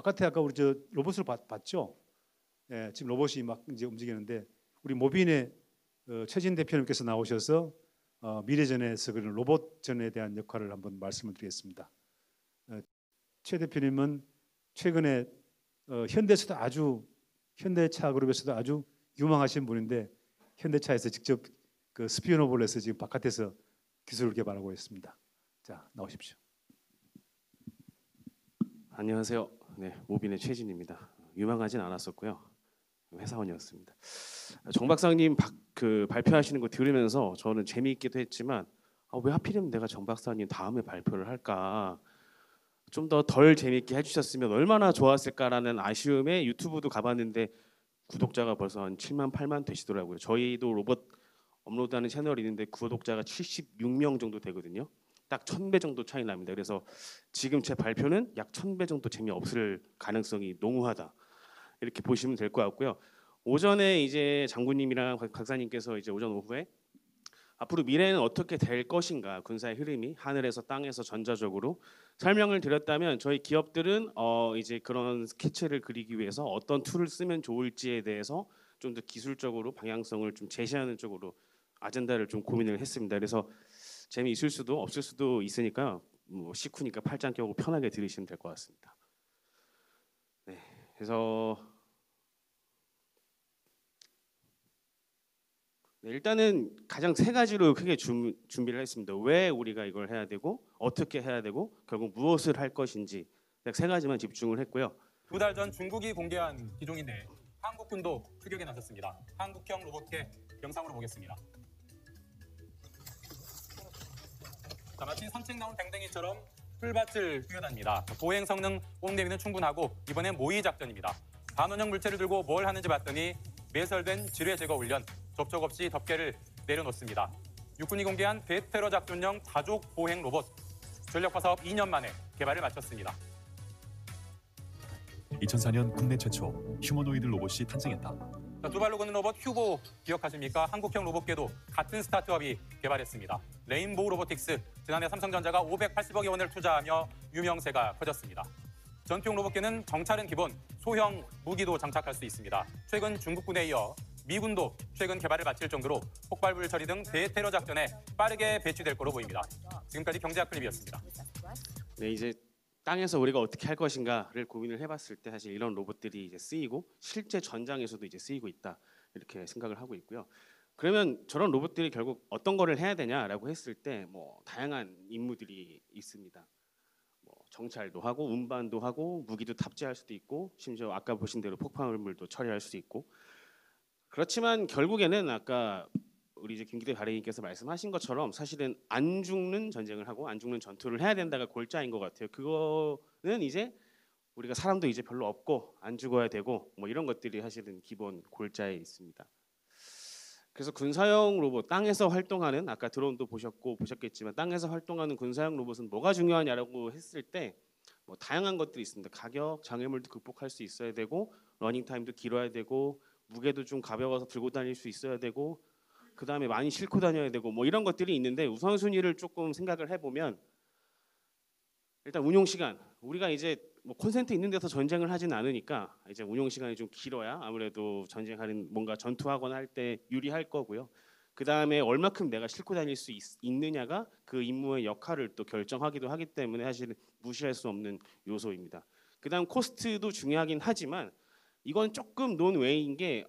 바깥에 아까 우리 저 로봇을 봤죠? 예, 지금 로봇이 막 이제 움직이는데 우리 모빈의 최진 대표님께서 나오셔서 미래전에서 그런 로봇전에 대한 역할을 한번 말씀을 드리겠습니다. 최 대표님은 최근에 현대차도 현대차 그룹에서도 아주 유망하신 분인데 현대차에서 직접 그 스피노버를 해서 지금 바깥에서 기술을 개발하고 있습니다. 자, 나오십시오. 안녕하세요. 네, 모빈의 최진입니다. 유망하진 않았었고요. 회사원이었습니다. 정 박사님 발표하시는 거 들으면서 저는 재미있기도 했지만 왜 하필이면 내가 정 박사님 다음에 발표를 할까? 좀 더 덜 재미있게 해주셨으면 얼마나 좋았을까라는 아쉬움에 유튜브도 가봤는데 구독자가 벌써 한 7만 8만 되시더라고요. 저희도 로봇 업로드하는 채널이 있는데 구독자가 76명 정도 되거든요. 딱 1000배 정도 차이 납니다. 그래서 지금 제 발표는 약 1000배 정도 재미없을 가능성이 농후하다. 이렇게 보시면 될 것 같고요. 오전에 이제 장군님이랑 박사님께서 이제 오전 오후에 앞으로 미래는 어떻게 될 것인가, 군사의 흐름이 하늘에서 땅에서 전자적으로 설명을 드렸다면 저희 기업들은 이제 그런 스케치를 그리기 위해서 어떤 툴을 쓰면 좋을지에 대해서 좀 더 기술적으로 방향성을 좀 제시하는 쪽으로 아젠다를 좀 고민을 했습니다. 그래서 재미있을 수도 없을 수도 있으니까 뭐 식후니까 팔짱 껴고 편하게 들으시면 될 것 같습니다. 네, 그래서 네, 일단은 가장 세 가지로 크게 준비를 했습니다. 왜 우리가 이걸 해야 되고 어떻게 해야 되고 결국 무엇을 할 것인지 딱 세 가지만 집중을 했고요. 2달 전 중국이 공개한 기종인데 한국군도 추격에 나섰습니다. 한국형 로봇계 영상으로 보겠습니다. 자, 마치 산책 나온 댕댕이처럼 풀밭을 뛰어다닙니다. 보행 성능 뽕대미는 충분하고 이번엔 모의 작전입니다. 반원형 물체를 들고 뭘 하는지 봤더니 매설된 지뢰 제거 훈련, 접촉 없이 덮개를 내려놓습니다. 육군이 공개한 대테러 작전용 다족 보행 로봇, 전력화 사업 2년 만에 개발을 마쳤습니다. 2004년 국내 최초 휴머노이드 로봇이 탄생했다. 두 발로 걷는 로봇 휴보 기억하십니까? 한국형 로봇계도 같은 스타트업이 개발했습니다. 레인보우 로보틱스, 지난해 삼성전자가 580억여 원을 투자하며 유명세가 커졌습니다. 전투용 로봇계는 정찰은 기본, 소형 무기도 장착할 수 있습니다. 최근 중국군에 이어 미군도 최근 개발을 마칠 정도로 폭발물 처리 등 대테러 작전에 빠르게 배치될 거로 보입니다. 지금까지 경제학 클립이었습니다. 네, 이제 땅에서 우리가 어떻게 할 것인가를 고민을 해봤을 때 사실 이런 로봇들이 이제 쓰이고 실제 전장에서도 이제 쓰이고 있다 이렇게 생각을 하고 있고요. 그러면 저런 로봇들이 결국 어떤 거를 해야 되냐라고 했을 때 뭐 다양한 임무들이 있습니다. 뭐 정찰도 하고 운반도 하고 무기도 탑재할 수도 있고 심지어 아까 보신 대로 폭발물도 처리할 수도 있고 그렇지만 결국에는 아까 우리 이제 김기태 가리님께서 말씀하신 것처럼 사실은 안 죽는 전쟁을 하고 안 죽는 전투를 해야 된다가 골자인 것 같아요. 그거는 이제 우리가 사람도 이제 별로 없고 안 죽어야 되고 뭐 이런 것들이 사실은 기본 골자에 있습니다. 그래서 군사용 로봇, 땅에서 활동하는 아까 드론도 보셨겠지만 땅에서 활동하는 군사용 로봇은 뭐가 중요하냐라고 했을 때 뭐 다양한 것들이 있습니다. 가격, 장애물도 극복할 수 있어야 되고 러닝 타임도 길어야 되고 무게도 좀 가벼워서 들고 다닐 수 있어야 되고 그 다음에 많이 싣고 다녀야 되고 뭐 이런 것들이 있는데 우선순위를 조금 생각을 해보면 일단 운용 시간 우리가 이제 뭐 콘센트 있는 데서 전쟁을 하진 않으니까 이제 운용 시간이 좀 길어야 아무래도 전쟁하는 뭔가 전투하거나 할 때 유리할 거고요. 그 다음에 얼마큼 내가 싣고 다닐 수 있느냐가 그 임무의 역할을 또 결정하기도 하기 때문에 사실 무시할 수 없는 요소입니다. 그 다음 코스트도 중요하긴 하지만 이건 조금 논외인 게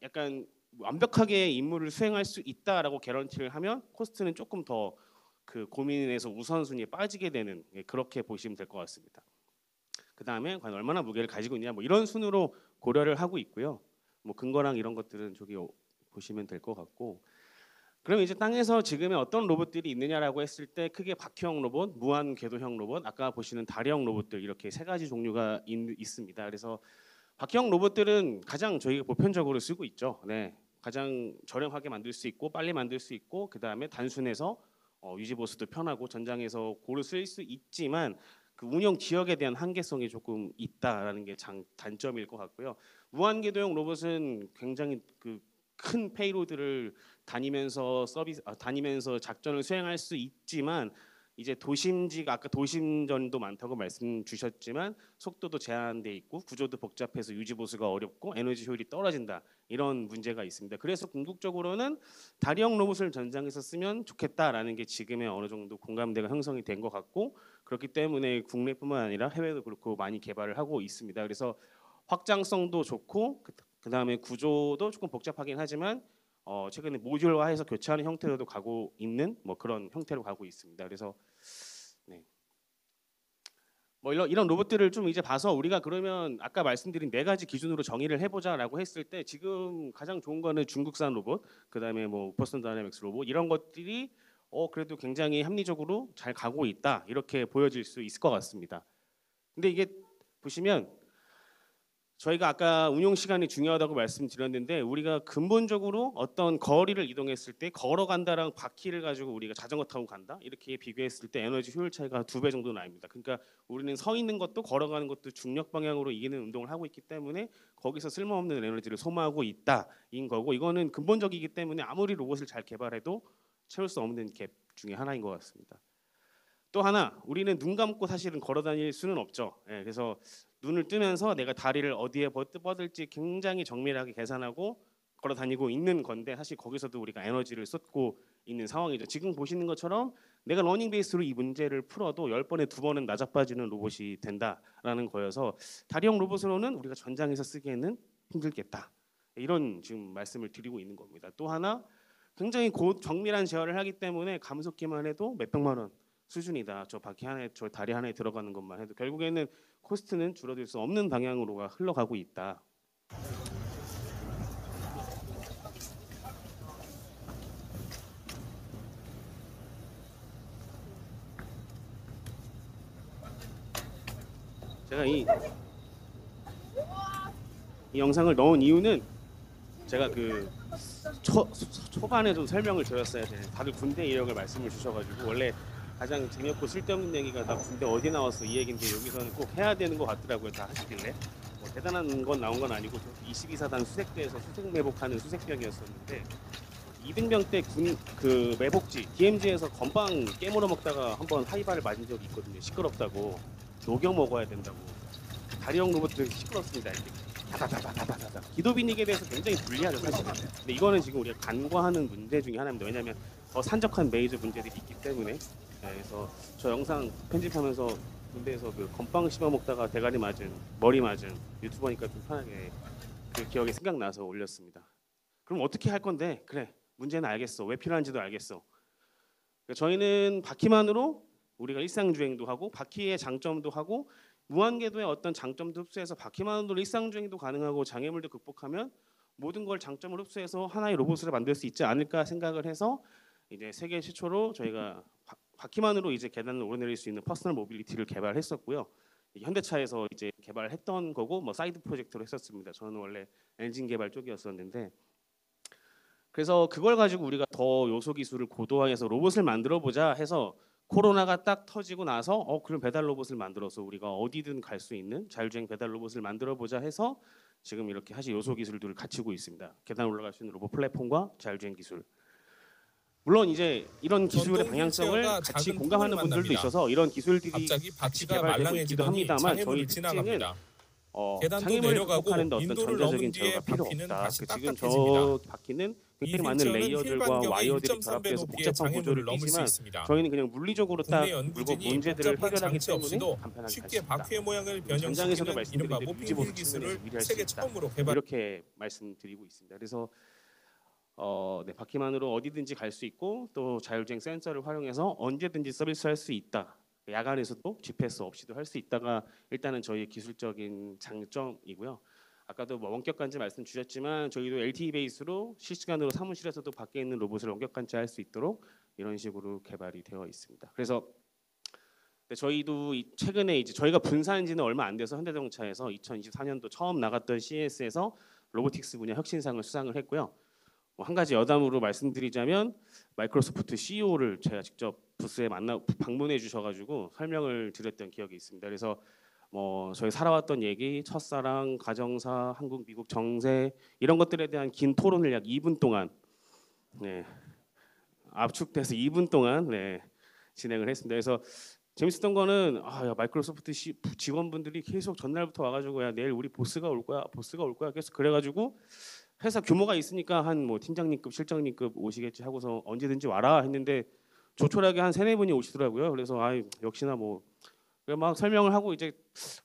약간 완벽하게 임무를 수행할 수 있다라고 개런티를 하면 코스트는 조금 더 그 고민에서 우선순위에 빠지게 되는 그렇게 보시면 될 것 같습니다. 그 다음에 과연 얼마나 무게를 가지고 있냐 뭐 이런 순으로 고려를 하고 있고요. 뭐 근거랑 이런 것들은 저기 보시면 될 것 같고 그럼 이제 땅에서 지금의 어떤 로봇들이 있느냐라고 했을 때 크게 바퀴형 로봇, 무한 궤도형 로봇, 아까 보시는 다리형 로봇들 이렇게 세 가지 종류가 있습니다. 그래서 바퀴형 로봇들은 가장 저희가 보편적으로 쓰고 있죠. 네, 가장 저렴하게 만들 수 있고 빨리 만들 수 있고 그 다음에 단순해서 유지 보수도 편하고 전장에서 고루 쓸 수 있지만 그 운영 지역에 대한 한계성이 조금 있다라는 게 단점일 것 같고요. 무한궤도형 로봇은 굉장히 그 큰 페이로드를 다니면서 작전을 수행할 수 있지만 이제 도심지가 아까 도심전도 많다고 말씀 주셨지만 속도도 제한돼 있고 구조도 복잡해서 유지 보수가 어렵고 에너지 효율이 떨어진다 이런 문제가 있습니다. 그래서 궁극적으로는 다리형 로봇을 전장에서 쓰면 좋겠다라는 게 지금의 어느 정도 공감대가 형성이 된 것 같고 그렇기 때문에 국내뿐만 아니라 해외도 그렇고 많이 개발을 하고 있습니다. 그래서 확장성도 좋고 그다음에 구조도 조금 복잡하긴 하지만 최근에 모듈화해서 교체하는 형태로도 가고 있는 뭐 그런 형태로 가고 있습니다. 그래서 네. 뭐 이런 로봇들을 좀 이제 봐서 우리가 그러면 아까 말씀드린 네 가지 기준으로 정의를 해보자라고 했을 때 지금 가장 좋은 거는 중국산 로봇, 그다음에 뭐 버슨 다이내믹스 로봇 이런 것들이 그래도 굉장히 합리적으로 잘 가고 있다 이렇게 보여질 수 있을 것 같습니다. 근데 이게 보시면 저희가 아까 운용 시간이 중요하다고 말씀드렸는데 우리가 근본적으로 어떤 거리를 이동했을 때 걸어간다랑 바퀴를 가지고 우리가 자전거 타고 간다 이렇게 비교했을 때 에너지 효율 차이가 2배 정도 납니다. 그러니까 우리는 서 있는 것도 걸어가는 것도 중력 방향으로 이기는 운동을 하고 있기 때문에 거기서 쓸모없는 에너지를 소모하고 있다인 거고 이거는 근본적이기 때문에 아무리 로봇을 잘 개발해도 채울 수 없는 갭 중에 하나인 것 같습니다. 또 하나 우리는 눈 감고 사실은 걸어 다닐 수는 없죠. 그래서 눈을 뜨면서 내가 다리를 어디에 뻗을지 굉장히 정밀하게 계산하고 걸어 다니고 있는 건데 사실 거기서도 우리가 에너지를 쏟고 있는 상황이죠. 지금 보시는 것처럼 내가 러닝 베이스로 이 문제를 풀어도 10번에 2번은 나자빠지는 로봇이 된다라는 거여서 다리형 로봇으로는 우리가 전장에서 쓰기에는 힘들겠다. 이런 지금 말씀을 드리고 있는 겁니다. 또 하나 굉장히 정밀한 제어를 하기 때문에 감속기만 해도 몇백만 원 수준이다. 저 바퀴 하나에 저 다리 하나에 들어가는 것만 해도 결국에는 코스트는 줄어들 수 없는 방향으로 흘러가고 있다. 제가 이 영상을 넣은 이유는 제가 그 초반에 좀 설명을 드렸어야 되는 다들 군대 이력을 말씀을 주셔가지고 원래 가장 재미없고 쓸데없는 얘기가 나 군대 어디 나왔어 이 얘기인데 여기서는 꼭 해야 되는 것 같더라고요. 다 하시길래 뭐 대단한 건 나온 건 아니고 22사단 수색대에서 수색 매복하는 수색병이었었는데 이등병 때 군 그 매복지 DMZ에서 건빵 깨물어 먹다가 한번 하이바를 맞은 적이 있거든요. 시끄럽다고 녹여 먹어야 된다고. 다리형 로봇들 시끄럽습니다. 이렇게 다다다다다다다 기도비닉에 대해서 굉장히 불리하죠 사실은. 근데 이거는 지금 우리가 간과하는 문제 중에 하나입니다. 왜냐하면 더 산적한 메이저 문제들이 있기 때문에. 그래서 저 영상 편집하면서 군대에서 그 건빵 씹어 먹다가 대가리 맞은 머리 맞은 유튜버니까 좀 편하게 그 기억이 생각나서 올렸습니다. 그럼 어떻게 할 건데? 그래 문제는 알겠어. 왜 필요한지도 알겠어. 그러니까 저희는 바퀴만으로 우리가 일상주행도 하고 바퀴의 장점도 하고 무한궤도의 어떤 장점도 흡수해서 바퀴만으로 일상주행도 가능하고 장애물도 극복하면 모든 걸 장점을 흡수해서 하나의 로봇을 만들 수 있지 않을까 생각을 해서 이제 세계 최초로 저희가 바퀴만으로 이제 계단을 오르내릴 수 있는 퍼스널 모빌리티를 개발했었고요. 현대차에서 이제 개발했던 거고 뭐 사이드 프로젝트로 했었습니다. 저는 원래 엔진 개발 쪽이었었는데 그래서 그걸 가지고 우리가 더 요소 기술을 고도화해서 로봇을 만들어 보자 해서 코로나가 딱 터지고 나서 그럼 배달 로봇을 만들어서 우리가 어디든 갈 수 있는 자율주행 배달 로봇을 만들어 보자 해서 지금 이렇게 사실 요소 기술들을 갖추고 있습니다. 계단 올라갈 수 있는 로봇 플랫폼과 자율주행 기술. 물론 이제 이런 기술의 방향성을 같이 공감하는 분들도 있어서 이런 기술들이 같이 개발되고 있기도 합니다만 저희 특징은 장애물을 극복하는 데 어떤 전자적인 제어가 필요 없다. 지금 저 바퀴는 굉장히 많은 레이어들과 와이어들이 결합돼서 복잡한 구조를 띠지만 저희는 그냥 물리적으로 딱 물고 문제들을 해결하기 때문에 간편하게 쉽게 갈 수 바퀴의 모양을 있다. 전장에서도 변형시키는 이른바 말씀드린 모핑 휠 기술을 세계 처음으로 개발. 이렇게 말씀드리고 있습니다. 그래서 네, 바퀴만으로 어디든지 갈 수 있고 또 자율주행 센서를 활용해서 언제든지 서비스할 수 있다. 야간에서도 GPS 없이도 할 수 있다가 일단은 저희의 기술적인 장점이고요. 아까도 뭐 원격 관제 말씀 주셨지만 저희도 LTE 베이스로 실시간으로 사무실에서도 밖에 있는 로봇을 원격 관제할 수 있도록 이런 식으로 개발이 되어 있습니다. 그래서 저희도 최근에 이제 저희가 분사한지는 얼마 안 돼서 현대자동차에서 2024년도 처음 나갔던 CES에서 로보틱스 분야 혁신상을 수상을 했고요. 한 가지 여담으로 말씀드리자면 마이크로소프트 CEO를 제가 직접 부스에 방문해 주셔가지고 설명을 드렸던 기억이 있습니다. 그래서 뭐 저희 살아왔던 얘기, 첫사랑, 가정사, 한국, 미국 정세 이런 것들에 대한 긴 토론을 약 2분 동안 압축돼서 2분 동안 진행을 했습니다. 그래서 재밌었던 거는 야, 마이크로소프트 직원분들이 계속 전날부터 와가지고 야 내일 우리 보스가 올 거야, 보스가 올 거야. 계속 그래가지고 회사 규모가 있으니까 한 뭐 팀장님급, 실장님급 오시겠지 하고서 언제든지 와라 했는데 조촐하게 한 3-4분이 오시더라고요. 그래서 역시나 뭐 막 설명을 하고 이제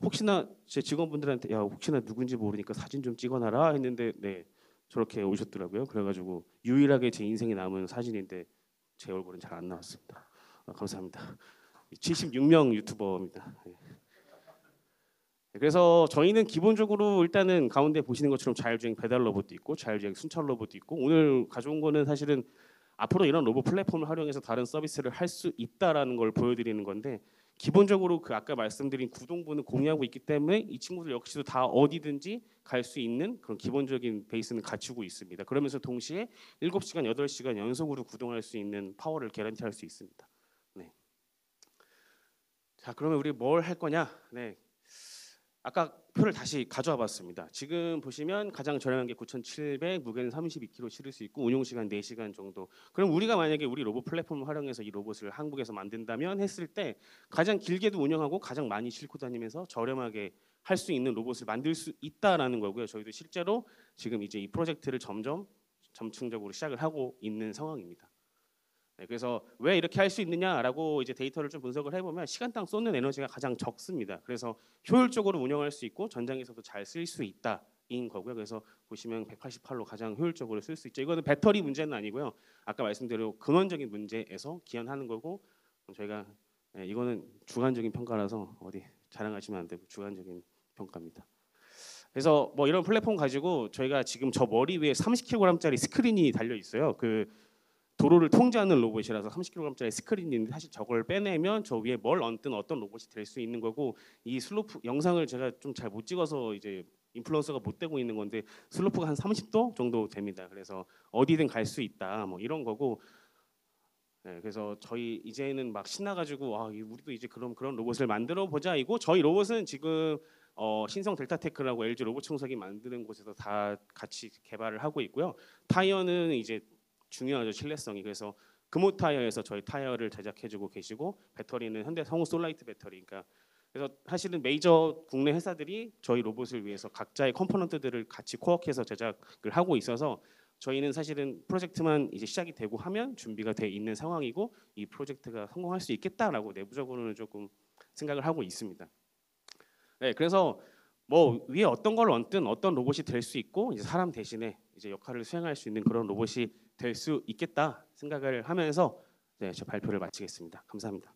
혹시나 제 직원분들한테 야 혹시나 누군지 모르니까 사진 좀 찍어놔라 했는데 네 저렇게 오셨더라고요. 그래가지고 유일하게 제 인생에 남은 사진인데 제 얼굴은 잘 안 나왔습니다. 감사합니다. 76명 유튜버입니다. 네. 그래서 저희는 기본적으로 일단은 가운데 보시는 것처럼 자율주행 배달 로봇도 있고 자율주행 순찰 로봇도 있고 오늘 가져온 거는 사실은 앞으로 이런 로봇 플랫폼을 활용해서 다른 서비스를 할 수 있다라는 걸 보여드리는 건데 기본적으로 그 아까 말씀드린 구동부는 공유하고 있기 때문에 이 친구들 역시도 다 어디든지 갈 수 있는 그런 기본적인 베이스는 갖추고 있습니다. 그러면서 동시에 7시간, 8시간 연속으로 구동할 수 있는 파워를 개런티할 수 있습니다. 네. 자, 그러면 우리 뭘 할 거냐? 네. 아까 표를 다시 가져와 봤습니다. 지금 보시면 가장 저렴한 게 9,700, 무게는 32kg 실을 수 있고 운용 시간 4시간 정도. 그럼 우리가 만약에 우리 로봇 플랫폼을 활용해서 이 로봇을 한국에서 만든다면 했을 때 가장 길게도 운영하고 가장 많이 싣고 다니면서 저렴하게 할 수 있는 로봇을 만들 수 있다라는 거고요. 저희도 실제로 지금 이제 이 프로젝트를 점층적으로 시작을 하고 있는 상황입니다. 네, 그래서 왜 이렇게 할 수 있느냐라고 이제 데이터를 좀 분석을 해보면 시간당 쏟는 에너지가 가장 적습니다. 그래서 효율적으로 운영할 수 있고 전장에서도 잘 쓸 수 있다인 거고요. 그래서 보시면 188로 가장 효율적으로 쓸 수 있죠. 이거는 배터리 문제는 아니고요. 아까 말씀대로 근원적인 문제에서 기원하는 거고 저희가 이거는 주관적인 평가라서 어디 자랑하시면 안 되고 주관적인 평가입니다. 그래서 뭐 이런 플랫폼 가지고 저희가 지금 저 머리 위에 30kg짜리 스크린이 달려 있어요. 그 도로를 통제하는 로봇이라서 30kg짜리 스크린인데 사실 저걸 빼내면 저 위에 뭘 얹든 어떤 로봇이 될 수 있는 거고 이 슬로프 영상을 제가 좀 잘 못 찍어서 이제 인플루언서가 못 되고 있는 건데 슬로프가 한 30도 정도 됩니다. 그래서 어디든 갈 수 있다 뭐 이런 거고 네, 그래서 저희 이제는 막 신나가지고 우리도 이제 그런 로봇을 만들어 보자 이고 저희 로봇은 지금 신성 델타테크라고 LG 로봇 청소기 만드는 곳에서 다 같이 개발을 하고 있고요. 타이어는 이제 중요하죠. 신뢰성이. 그래서 금호 타이어에서 저희 타이어를 제작해주고 계시고 배터리는 현대 성우 솔라이트 배터리. 그래서 사실은 메이저 국내 회사들이 저희 로봇을 위해서 각자의 컴포넌트들을 같이 코어해서 제작을 하고 있어서 저희는 사실은 프로젝트만 이제 시작이 되고 하면 준비가 돼 있는 상황이고 이 프로젝트가 성공할 수 있겠다라고 내부적으로는 조금 생각을 하고 있습니다. 네, 그래서 뭐 위에 어떤 걸 얹든 어떤 로봇이 될 수 있고 이제 사람 대신에 이제 역할을 수행할 수 있는 그런 로봇이 될 수 있겠다 생각을 하면서 제 발표를 마치겠습니다. 감사합니다.